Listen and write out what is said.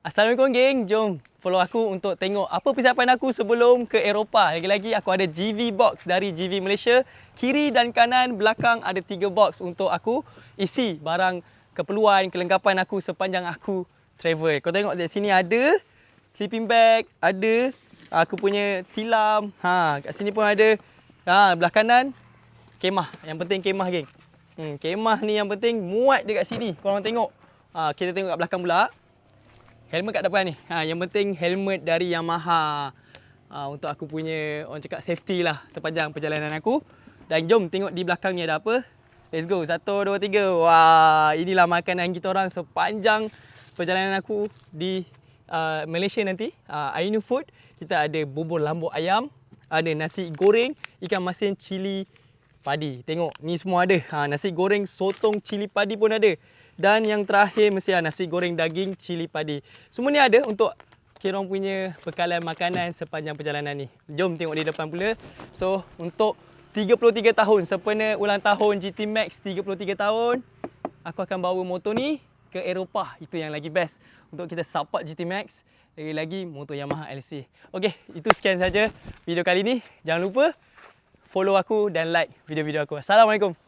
Assalamualaikum geng, jom follow aku untuk tengok apa persiapan aku sebelum ke Eropah. Lagi-lagi aku ada GV box dari GV Malaysia. Kiri dan kanan belakang ada 3 box untuk aku isi barang keperluan, kelengkapan aku sepanjang aku travel. Kau tengok di sini ada sleeping bag, ada aku punya tilam. Kat sini pun ada. Belah kanan kemah. Yang penting kemah geng. Kemah ni yang penting muat dekat sini. Korang tengok. Kita tengok kat belakang pula. Helmet kat depan ni. Yang penting helmet dari Yamaha. Untuk aku punya orang cakap safety lah sepanjang perjalanan aku. Dan jom tengok di belakang ni ada apa. Let's go. 1, 2, 3. Wah, inilah makanan kita orang sepanjang perjalanan aku di Malaysia nanti. Ainu Food. Kita ada bubur lambuk ayam, ada nasi goreng ikan masin cili padi. Tengok, ni semua ada. Nasi goreng sotong cili padi pun ada. Dan yang terakhir mesti nasi goreng daging cili padi. Semua ni ada untuk kita orang punya bekalan makanan sepanjang perjalanan ni. Jom tengok di depan pula. So, untuk 33 tahun, sempena ulang tahun GT Max 33 tahun, aku akan bawa motor ni ke Eropah. Itu yang lagi best untuk kita support GT Max. Lagi-lagi motor Yamaha LC. Okey, itu sekian saja video kali ni. Jangan lupa follow aku dan like video-video aku. Assalamualaikum.